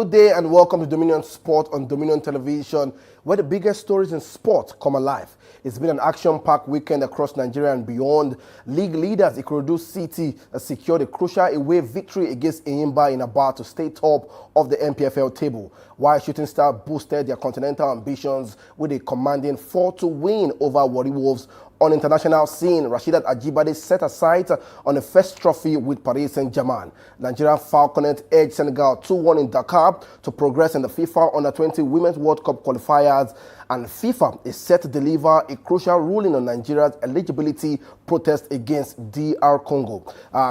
good day and welcome to Dominion Sport on Dominion Television, where the biggest stories in sport come alive. It's been an action-packed weekend across Nigeria and beyond. League leaders Ikorodu City secured a crucial away victory against Eyimba in Aba to stay top of the NPFL table, while Shooting Star boosted their continental ambitions with a commanding 4-2 win over Warri Wolves. On international scene, Rasheedat Ajibade set aside on the first trophy with Paris Saint-Germain. Nigerian Falconets edged Senegal 2-1 in Dakar to progress in the FIFA Under-20 Women's World Cup qualifiers. And FIFA is set to deliver a crucial ruling on Nigeria's eligibility protest against DR Congo.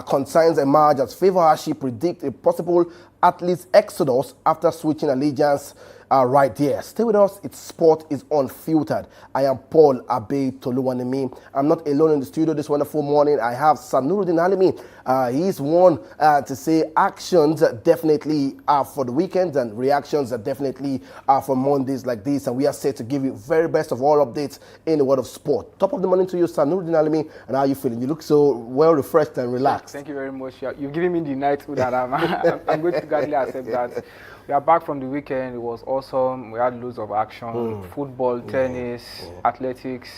Concerns emerge as Favor Ashi predict a possible athletes exodus after switching allegiance right there. Stay with us. It's Sport is Unfiltered. I am Paul Abe Toluwanimi. I'm not alone in the studio this wonderful morning. I have Sanuruddin Alimi. He's one to say actions definitely are for the weekend and reactions are definitely are for Mondays like this. And we are set to give you very best of all updates in the world of sport. Top of the morning to you, Sanuruddin Alimi. And how are you feeling? You look so well refreshed and relaxed. Thank you very much. You've given me the night that I'm going to gladly accept that. We are back from the weekend. It was awesome. We had loads of action, football, tennis, athletics,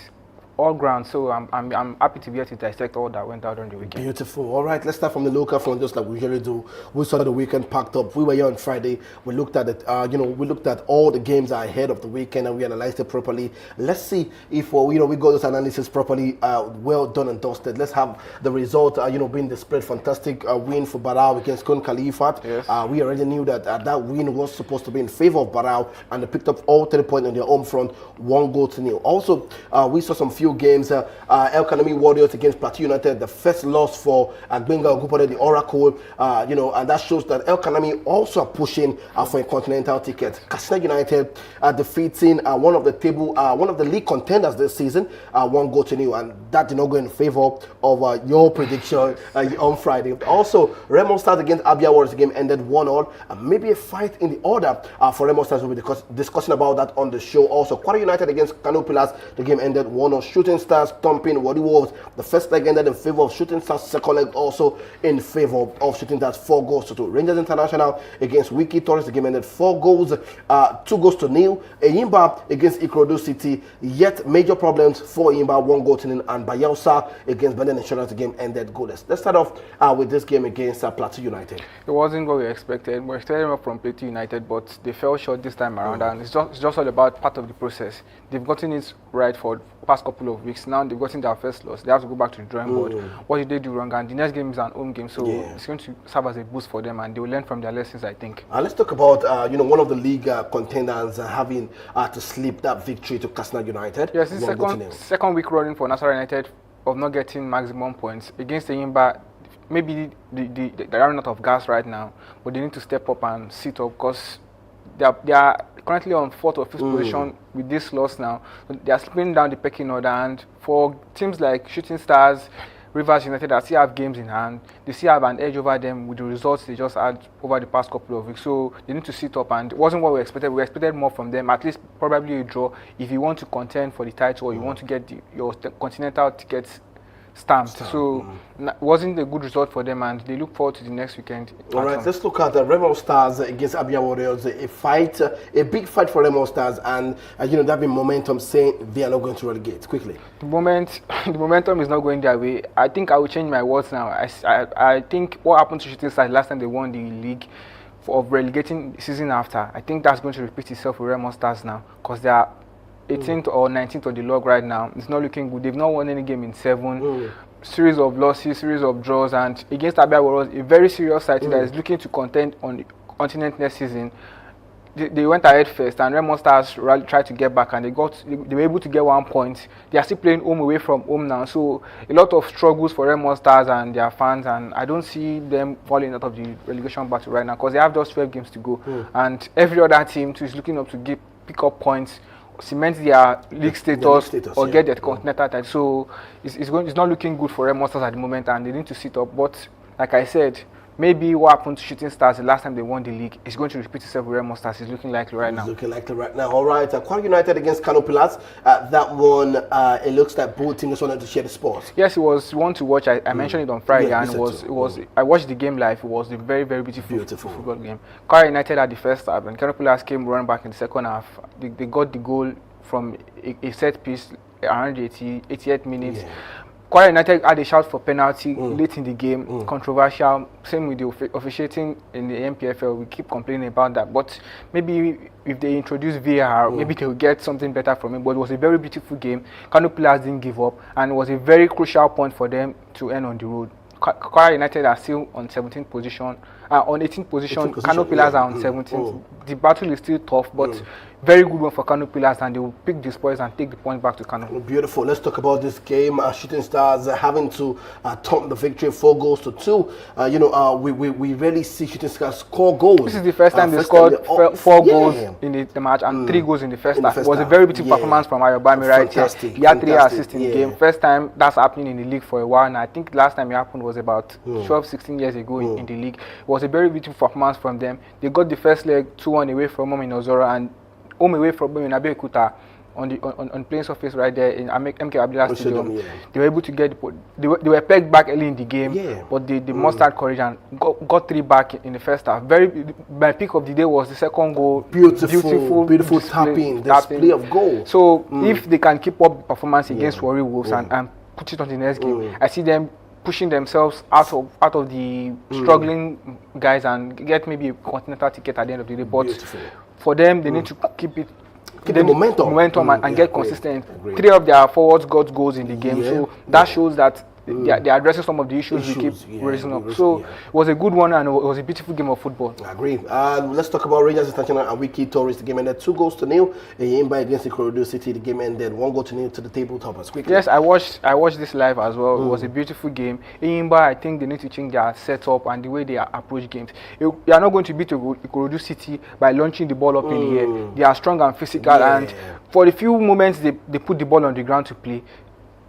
all ground. So I'm happy to be here to dissect all that went out on the weekend. Beautiful. All right, let's start from the local front, just like we usually do. We started the weekend packed up. We were here on Friday. We looked at it. We looked at all the games ahead of the weekend and we analyzed it properly. Let's see if we got this analysis properly, well done and dusted. Let's have the result. Being displayed. Fantastic win for Barao against Kun Khalifat. Yes. We already knew that that win was supposed to be in favor of Barao, and they picked up all 3 points on their home front, 1-0. Also, we saw some few games. El Kanami Warriors against Plateau United, the first loss for Agbenga Ogupode, the Oracle. And that shows that El Kanami also are pushing for a continental ticket. Katsina United defeating one of the league contenders this season, 1-0, and that did not go in favor of your prediction on Friday. Also, Remo Stars against Abia Warriors, the game ended 1-1. Maybe a fight in the order for Remo Stars. We'll be discussing about that on the show. Also, Kwara United against Kano Pillars, the game ended 1-0. Shooting Stars thumping Warri Wolves. The first leg ended in favor of Shooting Stars. Second leg also in favor of Shooting Stars, 4-2. Rangers International against Wiki Torres, the game ended 2-0. Eyimba against Ikorodu City, yet major problems for Eyimba, 1-0. And Bayelsa against Benden Insurance, the game ended goalless. Let's start off with this game against Plateau United. It wasn't what we expected. We expected more from Plateau United, but they fell short this time around, and it's just all about part of the process. They've gotten it right for the past couple of weeks. Now they've gotten their first loss. They have to go back to the drawing board. What did they do wrong? And the next game is an home game, so it's going to serve as a boost for them, and they will learn from their lessons, I think. Let's talk about one of the league contenders having to slip that victory to Katsina United. Yes, it's second week running for Nasarawa United of not getting maximum points against Eyimba. Maybe they're running out of gas right now, but they need to step up and sit up because they are currently on 4th or 5th position with this loss now. So they are slipping down the pecking order, and for teams like Shooting Stars, Rivers United that still have games in hand, they still have an edge over them with the results they just had over the past couple of weeks. So they need to sit up, and it wasn't what we expected. We expected more from them, at least probably a draw if you want to contend for the title or you want to get your continental tickets stamped. So it wasn't a good result for them, and they look forward to the next weekend. All right, let's look at the Remo Stars against Abia Warriors. A big fight for Remo Stars, and that been momentum saying they are not going to relegate quickly. The momentum is not going their way. I think I will change my words now. I think what happened to Shooting Stars last time they won the league of relegating the season after, I think that's going to repeat itself with Remo Stars now, because they are 18th or 19th on the log right now. It's not looking good. They've not won any game in 7. Series of losses, series of draws, and against Abia Warriors, a very serious side that is looking to contend on the continent next season. They went ahead first, and Remo Stars tried to get back, and they were able to get 1 point. They are still playing home away from home now, so a lot of struggles for Remo Stars and their fans, and I don't see them falling out of the relegation battle right now because they have just 12 games to go, and every other team too is looking up to pick up points, cement their league status, get their continental title. So it's not looking good for Remo Stars at the moment, and they need to sit up. But like I said, maybe what happened to Shooting Stars the last time they won the league is going to repeat itself with Remo Stars. It's looking likely right now. It's looking likely right now. All right, Kwara United against Kano Pillars. That one, it looks like both teams wanted to share the sport. Yes, it was one to watch. I mentioned it on Friday, and it was. I watched the game live. It was a very, very beautiful football game. Kwara United had the first half, and Kano Pillars came running back in the second half. They got the goal from a set piece around the 88th minute. Yeah. Kwara United had a shout for penalty late in the game, controversial. Same with the officiating in the NPFL. We keep complaining about that, but maybe if they introduce VAR, maybe they will get something better from it. But it was a very beautiful game. Kano Pillars didn't give up, and it was a very crucial point for them to end on the road. Kwara United are still on 17th position, on 18th position. Kano Pillars are on 17th. The battle is still tough, but very good one for Kano Pillars, and they will pick the spoils and take the point back to Kano. Beautiful. Let's talk about this game. Shooting Stars having to top the victory 4-2. We rarely see Shooting Stars score goals. This is the first time they scored 4 goals in the match and 3 goals in the first half. It was a very beautiful performance from Ajibade right here. He had 3 assists in the game. First time that's happening in the league for a while, and I think last time it happened was about 12-16 years ago in the league. It was a very beautiful performance from them. They got the first leg 2-1 away from home in Ozora, and home away from home in Abeokuta on playing surface right there in MK Abdullah Stadium. They were able to get they were pegged back early in the game, but they mustered courage and got 3 back in the first half. My pick of the day was the second goal. Beautiful tapping, display of goal. So if they can keep up the performance against Warri Wolves and put it on the next game, I see them pushing themselves out of the struggling guys and get maybe a continental ticket at the end of the day. But for them, they need to keep the momentum and get consistent. 3 of their forwards got goals in the game, so that shows that they're addressing some of the issues we keep raising up. So it was a good one, and it was a beautiful game of football. I agree. Let's talk about Rangers International and Wiki Tourist. The game ended 2-0. Yimba against the Ikorodu City. The game ended 1-0 to the tabletoppers. Quickly. Yes, I watched this live as well. It was a beautiful game. Yimba, I think they need to change their setup and the way they approach games. You are not going to beat Ikorodu City by launching the ball up in the air. They are strong and physical, and for the few moments they put the ball on the ground to play,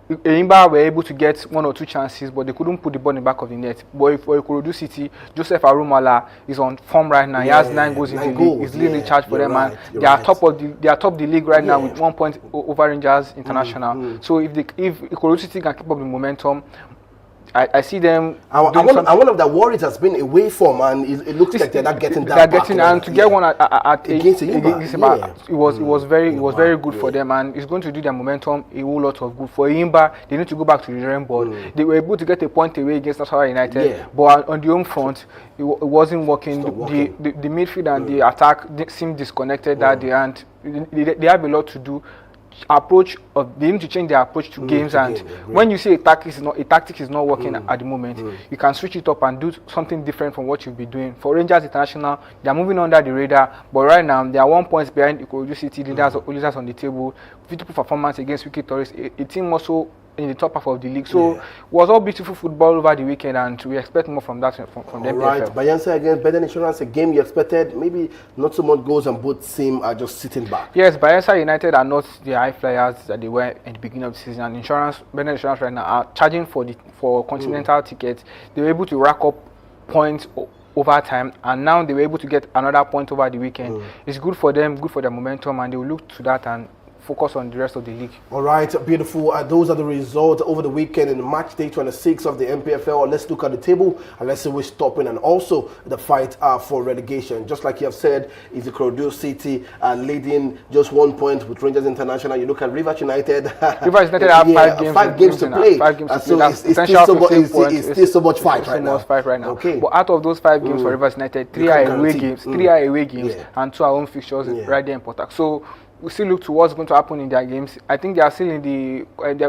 Yimba were able to get 1 or 2 chances, but they couldn't put the ball in the back of the net. But for Ikorodu City, Joseph Arumala is on form right now. He has 9 goals in the league. He's leading the charge for them, and they are top of the league right now with 1 point over Rangers International. So if Ikorodu City can keep up the momentum, I see them. And one of the worries has been away from, and it looks like they're not getting that. They're getting, and to get one against Yimba, it was very good for them, and it's going to do their momentum a whole lot of good. For Yimba, they need to go back to the drawing board. They were able to get a point away against Nasarawa United, but on the home front, it wasn't working. The midfield and the attack seemed disconnected that day, and they have a lot to do. They need to change their approach to games, and when you see a tactic is not working at the moment, you can switch it up and do something different from what you've been doing. For Rangers International, they are moving under the radar, but right now they are 1 point behind Ikorodu City, leaders on the table. Beautiful performance against Wiki Tourist, a team also in the top half of the league. So it was all beautiful football over the weekend, and we expect more from that from them. Right, Bayelsa against Beden Insurance, a game you expected maybe not so much goals, and both teams are just sitting back. Yes, Bayelsa United are not the high flyers that they were at the beginning of the season, and Beden Insurance right now are charging for continental tickets. They were able to rack up points over time, and now they were able to get another point over the weekend. It's good for them, good for their momentum, and they will look to that and focus on the rest of the league. All right, beautiful. Those are the results over the weekend in match day 26 of the NPFL. Let's look at the table and let's see who's stopping, and also the fight for relegation. Just like you have said, is the Ikorodu City leading just 1 point with Rangers International. You look at Rivers United. Rivers United have 5 games to play. So it's still so much fight right now. Okay. But out of those 5 games for Rivers United, 3 are away games, 3 are away games, and 2 are home fixtures right there in Port Harcourt. So we still look to what's going to happen in their games. I think they are still in the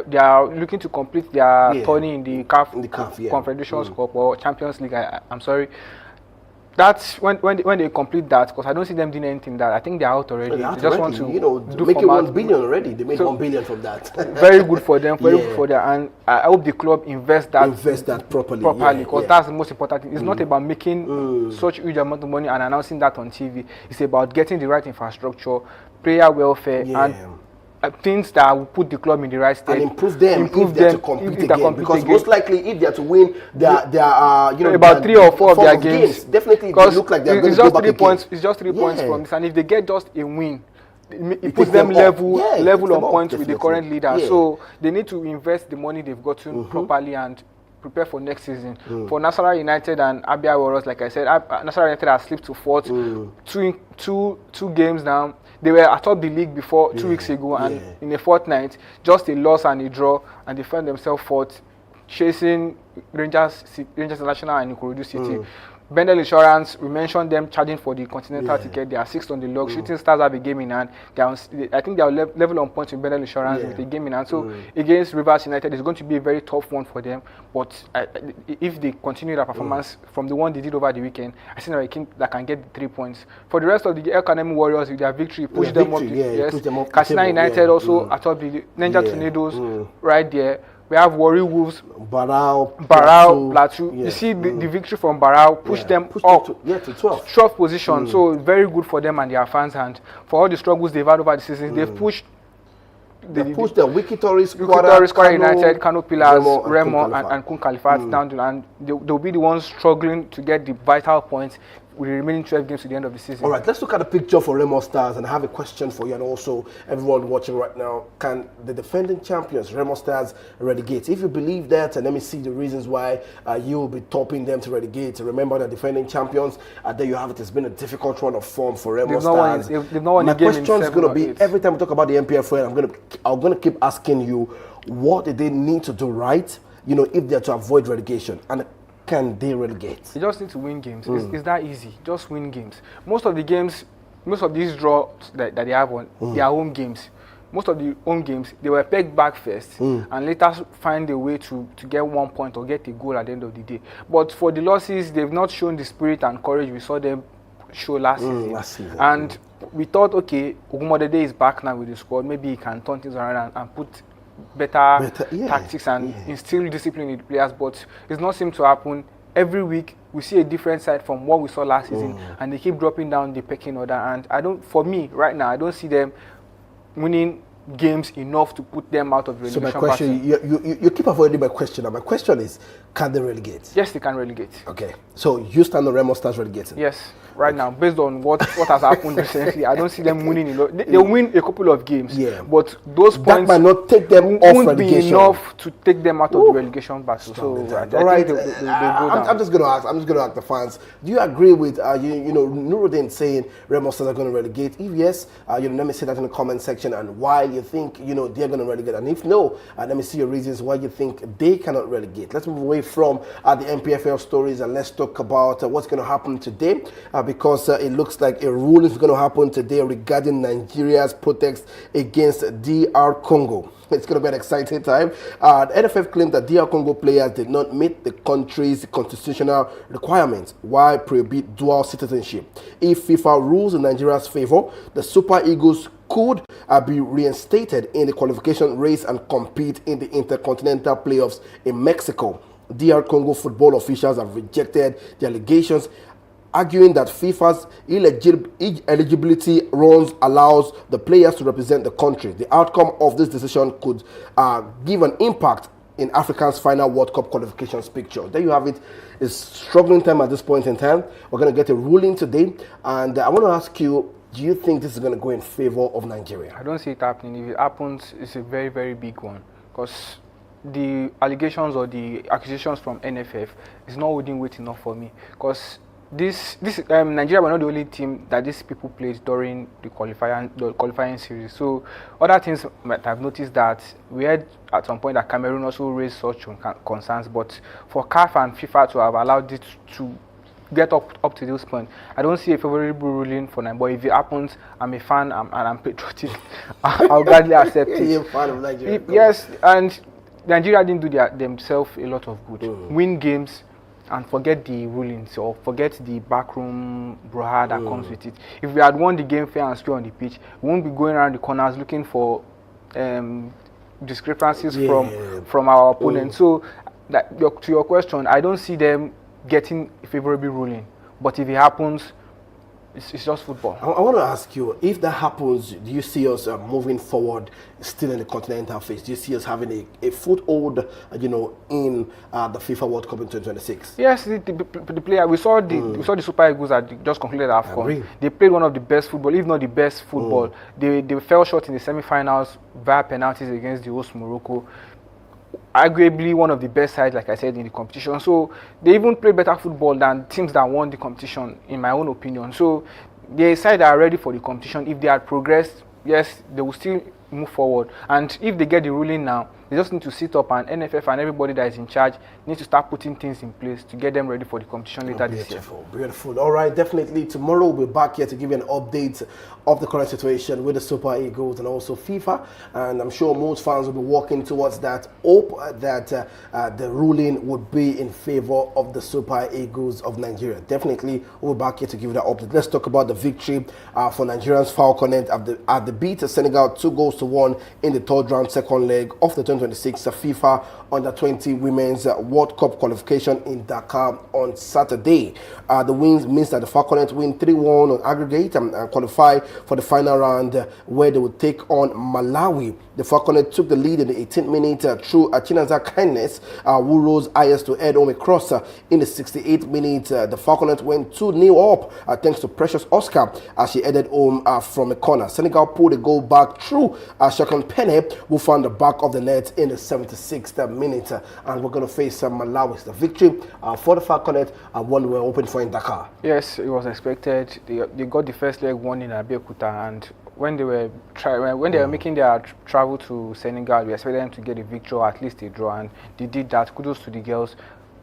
they are looking to complete their tourney in the CAF Confederations Cup or Champions League. I'm sorry. That's when they complete that, because I don't see them doing anything that I think they're out already. They just want to do make it 1 billion already. They made 1 billion from that. Very good for them. Very good for them, and I hope the club invest that properly, because that's the most important thing. It's not about making such huge amount of money and announcing that on TV. It's about getting the right infrastructure, player welfare, things that will put the club in the right state and improve them if they're to compete again. Because most likely, if they're to win, there are about 3 or 4 of their games. Definitely, they look like they're going to go back again. It's just 3 points from this, and if they get just a win, it puts them level on points with the current leader. So they need to invest the money they've gotten properly and prepare for next season. For Nasarawa United and Abia Warriors, like I said, Nasarawa United has slipped to 4th. Two games now. They were atop the league before 2 weeks ago, and in a fortnight, just a loss and a draw, and they found themselves 4th, chasing Rangers International and Ikorodu City. Bendel Insurance, we mentioned them charging for the continental ticket. They are 6th on the log. Shooting Stars have a game in hand. I think they are level on points with Bendel Insurance with a game in hand. So against Rivers United, it's going to be a very tough one for them. But if they continue their performance from the one they did over the weekend, I think that can get the 3 points. For the rest of the El Kanemi Warriors, with their victory, push them up. Katsina United also atop the Ninja Tornadoes right there. We have Warri Wolves, Barao, Plateau. You see the victory from Barao pushed them up to 12th. 12th position. So very good for them and their fans. And for all the struggles they've had over the season, they've pushed. They pushed the Wiki Tourist Squad United, Kano Pillars, Remo, and Kun Kalifat down to, and they'll be the ones struggling to get the vital points with the remaining 12 games to the end of the season. All right, let's look at the picture for Remo Stars, and I have a question for you and also everyone watching right now. Can the defending champions, Remo Stars, relegate? If you believe that, and let me see the reasons why you will be topping them to relegate. Remember, the defending champions, there you have it. It's been a difficult run of form for Remo Stars. They've not won My a game question is going to be, 8. every time we talk about the NPFL, I'm going to keep asking you, what did they need to do right, if they're to avoid relegation? And can they relegate? You just need to win games. It's that easy. Just win games. Most of these draws that they have on their home games, most of the home games, they were pegged back first and later find a way to get 1 point or get a goal at the end of the day. But for the losses, they've not shown the spirit and courage we saw them show last season. And we thought, okay, Ogumodede is back now with the squad. Maybe he can turn things around and put better tactics and instill discipline in the players, but it's not seem to happen. Every week we see a different side from what we saw last season, and they keep dropping down the pecking order. And for me right now, I don't see them winning games enough to put them out of relegation. So my question, you keep avoiding my question. And my question is, can they relegate? Yes, they can relegate. Okay, so you stand on Remo Stars relegating? Yes. Right now, based on what has happened recently, I don't see them winning. They'll win a couple of games, but those points that might not take them off won't relegation. Be enough to take them out of the relegation battle. So, all right, I'm just going to ask the fans. Do you agree with Nuruddin saying Remo Stars are going to relegate? If yes, let me see that in the comment section, and why you think they're going to relegate. And if no, let me see your reasons why you think they cannot relegate. Let's move away from the NPFL stories and let's talk about what's going to happen today. Because it looks like a ruling is going to happen today regarding Nigeria's protest against DR Congo. It's going to be an exciting time. The NFF claimed that DR Congo players did not meet the country's constitutional requirements while prohibit dual citizenship. If FIFA rules in Nigeria's favor, the Super Eagles could be reinstated in the qualification race and compete in the Intercontinental Playoffs in Mexico. DR Congo football officials have rejected the allegations, arguing that FIFA's eligibility rules allows the players to represent the country. The outcome of this decision could give an impact in Africa's final World Cup qualifications picture. There you have it. It's struggling time at this point in time. We're going to get a ruling today, and I want to ask you, do you think this is going to go in favor of Nigeria? I don't see it happening. If it happens, it's a very, very big one, because the allegations or the accusations from NFF is not holding weight enough for me, because Nigeria were not the only team that these people played during the qualifying series. So other teams might have noticed that. We had at some point that Cameroon also raised such concerns, but for CAF and FIFA to have allowed it to get up to this point, I don't see a favorable ruling for Nigeria. But if it happens, I'm a fan and I'm patriotic. I'll gladly accept it. You're a fan of Nigeria. Yes, and Nigeria didn't do themselves a lot of good. Win games and forget the rulings or forget the backroom brouhaha that comes with it. If we had won the game fair and square on the pitch, we won't be going around the corners looking for discrepancies from our opponents. So to your question, I don't see them getting a favorable ruling. But if it happens, It's just football. I want to ask you, if that happens, do you see us moving forward still in the continental phase? Do you see us having a foothold, in the FIFA World Cup in 2026? Yes, the player, we saw the Super Eagles that just concluded AFCON. They played one of the best football, if not the best football. They fell short in the semi-finals via penalties against the host Morocco. Arguably one of the best sides, like I said, in the competition. So they even play better football than teams that won the competition, in my own opinion. So the side that are ready for the competition. If they had progressed, yes, they will still move forward. And if they get the ruling now, they just need to sit up, and NFF and everybody that is in charge need to start putting things in place to get them ready for the competition later this year. Beautiful. All right, definitely. Tomorrow we'll be back here to give you an update of the current situation with the Super Eagles and also FIFA. And I'm sure most fans will be working towards that hope that the ruling would be in favor of the Super Eagles of Nigeria. Definitely, we'll be back here to give you that update. Let's talk about the victory for Nigerians Falconets at the beat Senegal 2-1 in the third round, second leg of the 2026 FIFA Under-20 Women's World Cup qualification in Dakar on Saturday. The wins means that the Falconets win 3-1 on aggregate and qualify for the final round where they will take on Malawi. The Falconets took the lead in the 18th minute through Chinaza Kindness, who rose highest to head home a cross in the 68th minute. The Falconets went 2-0 up thanks to Precious Oscar as she headed home from a corner. Senegal pulled a goal back through Shakan Penne, who found the back of the net in the 76th minute. And we're going to face Malawi. The victory for the Falconets, one we're hoping for in Dakar. Yes, it was expected. They got the first leg won in Abeokuta, and when they were making their travel to Senegal, we expected them to get a victory or at least a draw, and they did that. Kudos to the girls.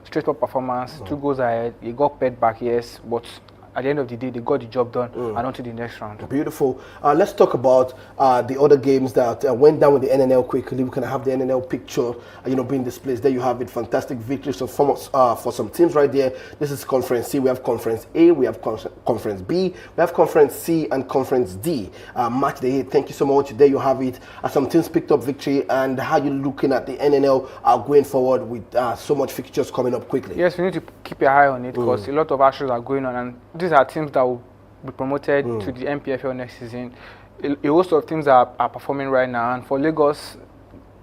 Straight up performance, 2 goals ahead. They got paid back, yes, but at the end of the day, they got the job done and on to the next round. Beautiful. Let's talk about the other games that went down with the NNL quickly. We can have the NNL picture, being displayed. There you have it. Fantastic victories for some teams right there. This is Conference C. We have Conference A. We have Conference B. We have Conference C and Conference D. Match day 8. Thank you so much. There you have it. Some teams picked up victory. And how you looking at the NNL going forward with so much fixtures coming up quickly? Yes, we need to keep your eye on it because a lot of actions are going on, and these are teams that will be promoted to the NPFL next season. A host of teams are performing right now, and for Lagos,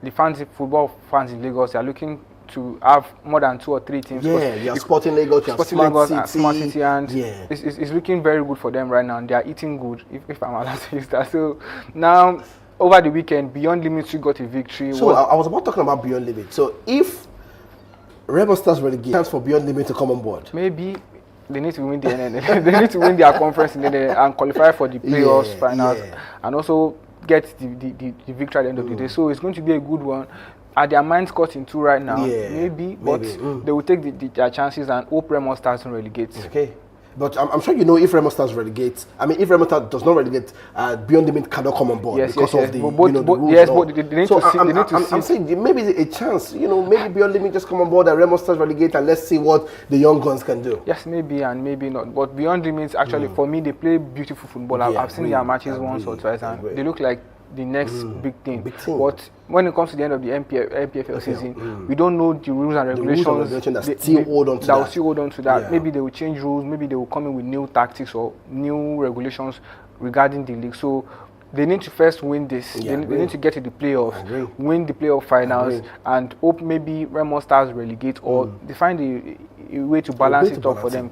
the football fans in Lagos are looking to have more than 2 or 3 teams. Yeah, you have Sporting Lagos, you have Smart City, and it's looking very good for them right now. They are eating good, if I'm allowed to use that. So now, over the weekend, Beyond Limits got a victory. So I was about talking about Beyond Limits. So if Rebel Stars relegate, chance for Beyond Limits to come on board? Maybe. They need to win the NNL. They need to win their conference and qualify for the playoffs, finals, and also get the victory at the end of the day. So it's going to be a good one. Are their minds caught in 2 right now? Maybe. But they will take their chances and hope Remo Stars to relegate. Okay. But I'm sure if Remo Stars relegate, if Remo Stars does not relegate, Beyond Limit cannot come on board because of the rules. Yes, but they need to see. I'm saying maybe a chance, maybe Beyond Limit just come on board and Remo Stars relegate, and let's see what the young guns can do. Yes, maybe and maybe not. But Beyond Limits, actually, for me, they play beautiful football. I've seen their matches once or twice, and they look like the next big thing. But when it comes to the end of the NPFL season, we don't know the rules and regulations that still hold on to that. Yeah. Maybe they will change rules, maybe they will come in with new tactics or new regulations regarding the league. So they need to first win this. They need to get to the playoffs, win the playoff finals, and hope maybe Remo Stars relegate or they find a way to balance it up for them.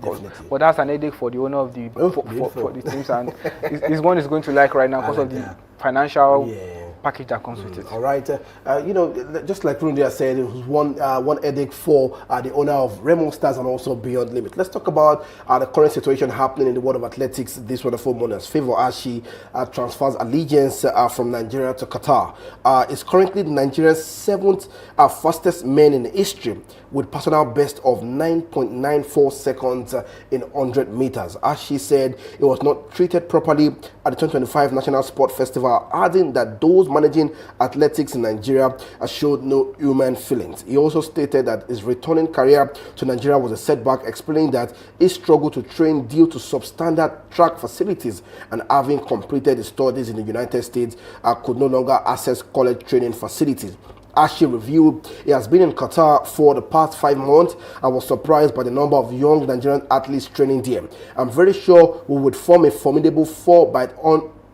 But that's an headache for the owner of the for the teams, and this one is going to like right now because of the financial package that comes with it. All right. Just like Rundi said, it was one headache for the owner of Remo Stars and also Beyond Limit. Let's talk about the current situation happening in the world of athletics this wonderful morning's favor as she transfers allegiance from Nigeria to Qatar. Is currently Nigeria's 7th fastest man in history with personal best of 9.94 seconds in 100 meters. As she said, it was not treated properly at the 2025 National Sport Festival, adding that those managing athletics in Nigeria showed no human feelings. He also stated that his returning career to Nigeria was a setback, explaining that he struggled to train due to substandard track facilities and having completed his studies in the United States, could no longer access college training facilities. ASHI review. He has been in Qatar for the past 5 months. I was surprised by the number of young Nigerian athletes training there. I'm very sure we would form a formidable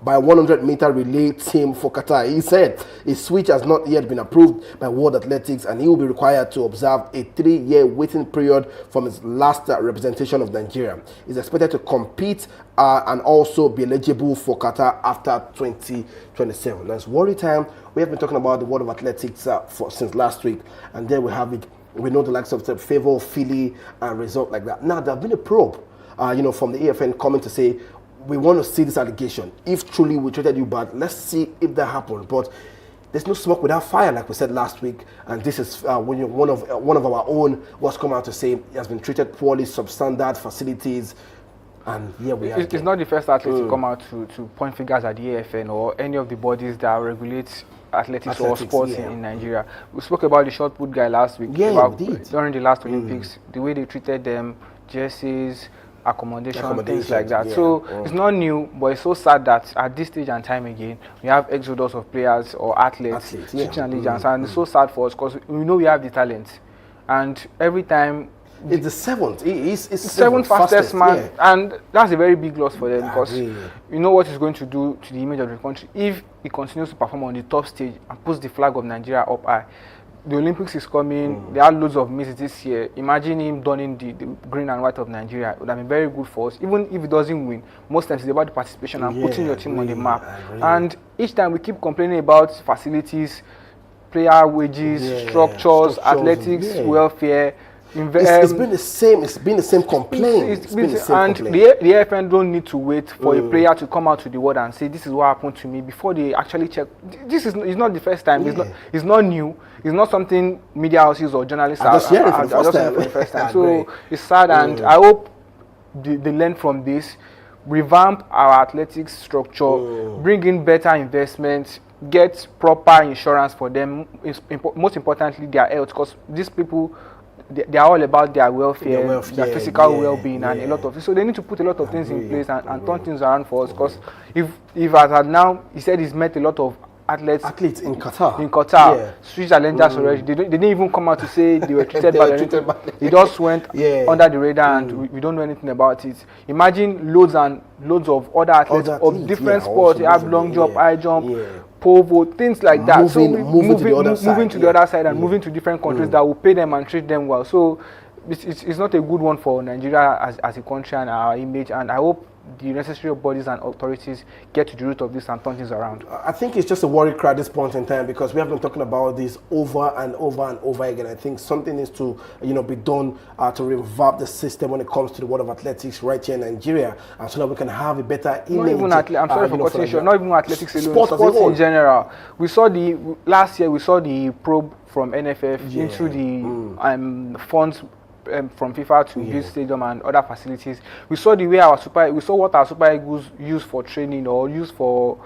100-meter relay team for Qatar. He said his switch has not yet been approved by World Athletics and he will be required to observe a 3-year waiting period from his last representation of Nigeria. He's expected to compete and also be eligible for Qatar after 2027. Now it's worry time. We have been talking about the World of Athletics since last week, and there we have it. We know the likes of the Favor, Philly, and result like that. Now there have been a probe, from the AFN coming to say, we want to see this allegation. If truly we treated you bad, let's see if that happened. But there's no smoke without fire, like we said last week. And this is when one of our own was come out to say he has been treated poorly, substandard facilities, and here we are. It's not the first athlete to come out to point fingers at the AFN or any of the bodies that regulate athletics or sports in Nigeria. We spoke about the shot put guy last week. During the last Olympics, the way they treated them, jerseys, accommodation, things like that. So it's not new, but it's so sad that at this stage and time again, we have exodus of players or athletes switching allegiance, and it's so sad for us because we know we have the talent, and every time it's the seventh. It's seventh fastest man, and that's a very big loss for them because you know what it's going to do to the image of the country if he continues to perform on the top stage and puts the flag of Nigeria up high. The Olympics is coming. There are loads of misses this year. Imagine him donning the green and white of Nigeria. It would have been very good for us. Even if he doesn't win, most times it's about the participation and putting your team on the map. And each time we keep complaining about facilities, player wages, structures, athletics, welfare. It's been the same. It's been the same complaint. The AFN don't need to wait for a player to come out to the world and say this is what happened to me before they actually check. This is it's not the first time. It's not new. It's not something media houses or journalists are just hearing for the first time. So it's sad, and I hope they learn from this, revamp our athletics structure, bring in better investments, get proper insurance for them. Most importantly, their health, because these people, they are all about their welfare, their physical well-being, and a lot of. So they need to put a lot of things in place and turn things around for us. Because if as at now, he said he's met a lot of athletes in Qatar, Swiss challengers already. They didn't even come out to say they were treated badly. They just went under the radar, and we don't know anything about it. Imagine loads and loads of other athletes of different sports. They have long jump, high jump, pole vault, things like that. Moving to the other side and moving to different countries that will pay them and treat them well. So it's not a good one for Nigeria as a country and our image. And I hope the necessary bodies and authorities get to the root of this and turn things around. I think it's just a worry cry at this point in time, because we have been talking about this over and over and over again. I think something needs to be done to revamp the system when it comes to the world of athletics right here in Nigeria, and so that we can have a better image. Not even athletics alone, sports in general. We saw last year the probe from NFF into the funds from FIFA to build stadium and other facilities. We saw what our Super Eagles use for training or use for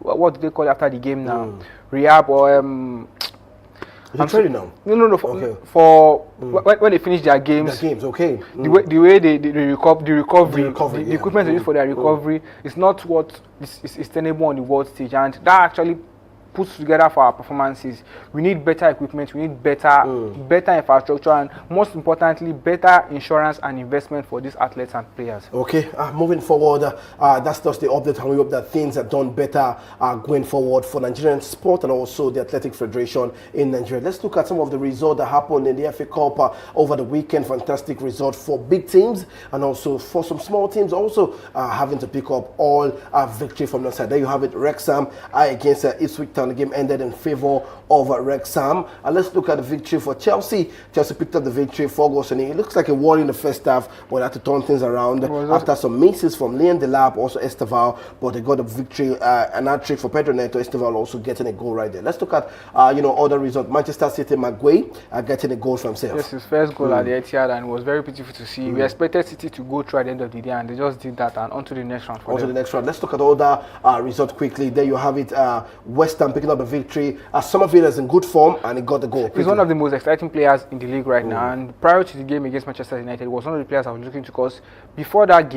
what do they call it after the game now? Rehab or training now? No. For when they finish their games. The way they recover, the equipment they use for their recovery is not what is tenable on the world stage, and that actually puts together for our performances. We need better equipment, we need better infrastructure, and most importantly, better insurance and investment for these athletes and players. Okay, moving forward, that's just the update, and we hope that things are done better going forward for Nigerian sport and also the Athletic Federation in Nigeria. Let's look at some of the results that happened in the FA Cup over the weekend. Fantastic result for big teams and also for some small teams also having to pick up all victory from the side. There you have it, Wrexham against Ipswich Town. The game ended in favor of Wrexham. Let's look at the victory for Chelsea. Chelsea picked up the victory, 4 goals, and it looks like a war in the first half, but they had to turn things around after some misses from Leon Delap, also Esteval, but they got a victory, an hat-trick for Pedro Neto, Esteval also getting a goal right there. Let's look at other results. Manchester City, Maguire getting a goal for himself. Yes, his first goal at the Etihad, and it was very beautiful to see. We expected City to go through at the end of the day, and they just did that, and on to the next round. Let's look at other results quickly. There you have it. West Ham picking up a victory. Somerville is in good form, and he got the goal. He's one of the most exciting players in the league right now, and prior to the game against Manchester United, he was one of the players I was looking to, because before that,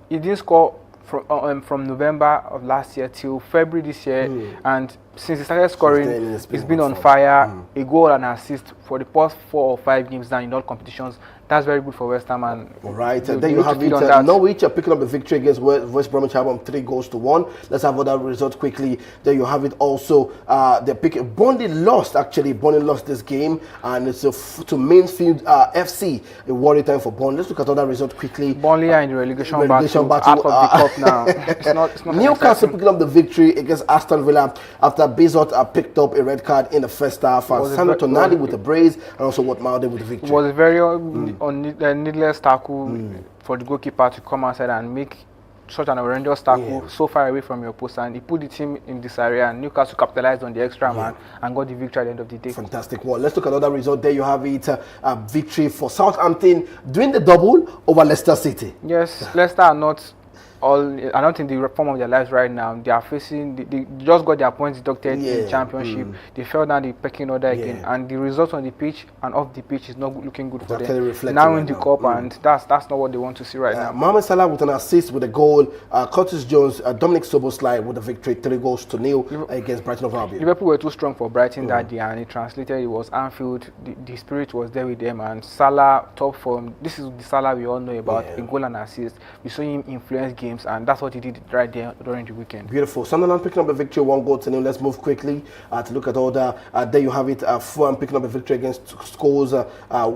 he didn't score from November of last year till February this year, and since he started scoring, he's been on fire. A goal and assist for the past 4 or 5 games now in all competitions. That's very good for West Ham. And all right, then you have it. Norwich are picking up the victory against West Bromwich Albion 3-1. Let's have other results quickly. There you have it. Also, they're picking. Burnley lost actually. Burnley lost this game, and it's to Mansfield FC. A worry time for Burnley. Let's look at other results quickly. Burnley are in the relegation battle out of the cup now. It's not Newcastle picking up the victory against Aston Villa after Bezot picked up a red card in the first half. Sandro Tonali with a brace, and also Wat Malden with the victory. It was a very needless tackle for the goalkeeper to come outside and make such an horrendous tackle so far away from your post, and he put the team in disarray, and Newcastle capitalized on the extra man and got the victory at the end of the day. Fantastic one. Let's look at another result. There you have it. Victory for Southampton doing the double over Leicester City. Yes, Leicester are not in the form of their lives right now. They are facing, they just got their points deducted in the championship. They fell down the pecking order again, and the results on the pitch and off the pitch is not looking good for them. Now in the cup, and that's not what they want to see right now. Mohamed Salah with an assist with a goal. Curtis Jones, Dominic Szoboszlai with a victory, 3-0 against Brighton of Albion. Liverpool were too strong for Brighton that day, and it translated. It was Anfield. The spirit was there with them, and Salah top form. This is the Salah we all know about. A goal and assist. We saw him influence games, and that's what he did right there during the weekend. Beautiful. Sunderland picking up a victory, 1-0. Let's move quickly to look at all the. There you have it. Fulham picking up a victory against Scholes.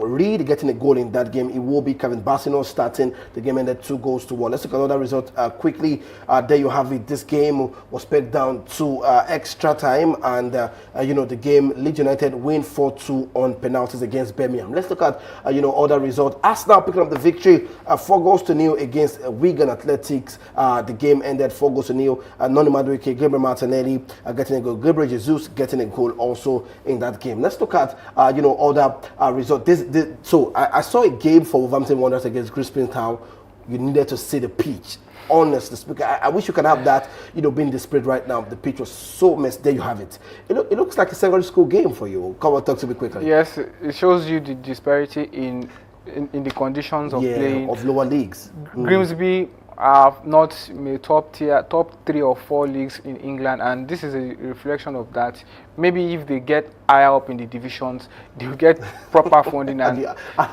Reed getting a goal in that game. It will be Kevin Bassino starting. The game ended 2-1. Let's look at another result quickly. There you have it. This game was put down to extra time, and the game, Leeds United win 4-2 on penalties against Birmingham. Let's look at other results. Arsenal picking up the victory, 4-0 against Wigan Athletics. The game ended 4-0. Noni Madueke, Gabriel Martinelli getting a goal. Gabriel Jesus getting a goal also in that game. Let's look at other results. So I saw a game for Wolverhampton Wanderers against Crispin Town. You needed to see the pitch. Honestly speaking, I wish you can have that, being displayed right now. The pitch was so messed. There you have it. It looks like a secondary school game for you. Come on, talk to me quickly. Yes, it shows you the disparity in the conditions of playing of lower leagues. Grimsby are not top 3 or 4 leagues in England, and this is a reflection of that. Maybe if they get higher up in the divisions, they will get proper funding and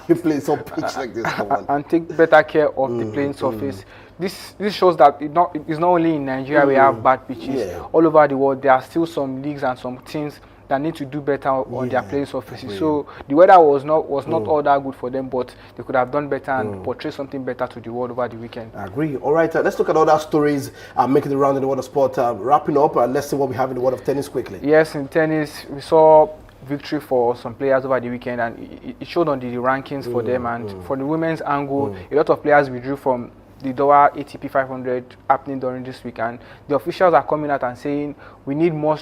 you play some pitch like this, and take better care of the playing surface. This shows that it's not only in Nigeria we have bad pitches. All over the world, there are still some leagues and some teams that need to do better on their playing surfaces. So the weather was not all that good for them, but they could have done better and portray something better to the world over the weekend. I agree. All right, let's look at other stories making the round in the world of sport. Wrapping up, let's see what we have in the world of tennis quickly. Yes, in tennis, we saw victory for some players over the weekend, and it showed on the rankings for them. And for the women's angle, a lot of players withdrew from the Doha ATP 500 happening during this week, and the officials are coming out and saying we need more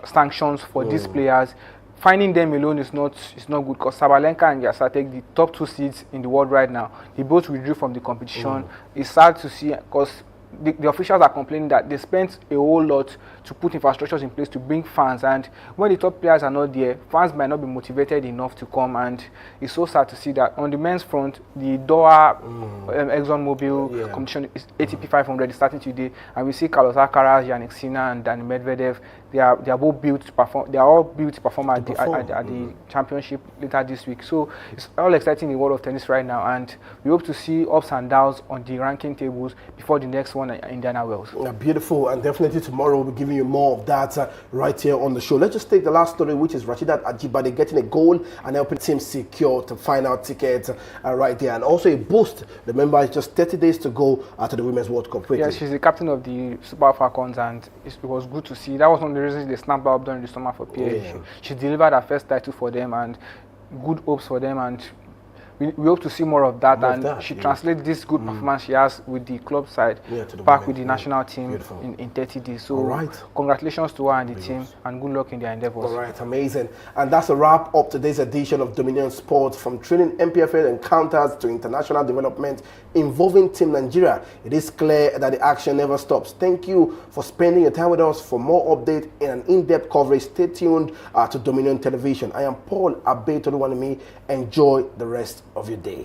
sanctions for these players. Finding them alone is not good, because Sabalenka and Yasa take the top 2 seeds in the world right now. They both withdrew from the competition. It's sad to see, because the officials are complaining that they spent a whole lot to put infrastructures in place to bring fans, and when the top players are not there, fans might not be motivated enough to come. And it's so sad to see that on the men's front, the Doha ExxonMobil competition is ATP 500 is starting today, and we see Carlos Alcaraz, Yannick Sinner, and Dani Medvedev. They are both built to perform. They are all built to perform at the championship later this week. So it's all exciting in the world of tennis right now, and we hope to see ups and downs on the ranking tables before the next one in Indiana Wells. Beautiful, and definitely tomorrow we'll be giving you more of that right here on the show. Let's just take the last story, which is Rasheedat Ajibade getting a goal and helping team secure the final ticket right there, and also a boost. Remember, it's just 30 days to go to the Women's World Cup. Yes, she's the captain of the Super Falcons, and it was good to see. That was one of the reasons they snapped her up during the summer for PSG. She delivered her first title for them, and good hopes for them, and we hope to see more of that. She translates this good performance she has with the club side back with the national team in 30 days. So congratulations to her and the team, and good luck in their endeavors. All right, amazing. And that's a wrap up today's edition of Dominion Sports. From training NPFL encounters to international development involving Team Nigeria, it is clear that the action never stops. Thank you for spending your time with us. For more updates and an in-depth coverage, stay tuned to Dominion Television. I am Paul Abe Toluwanimi. Enjoy the rest of your day.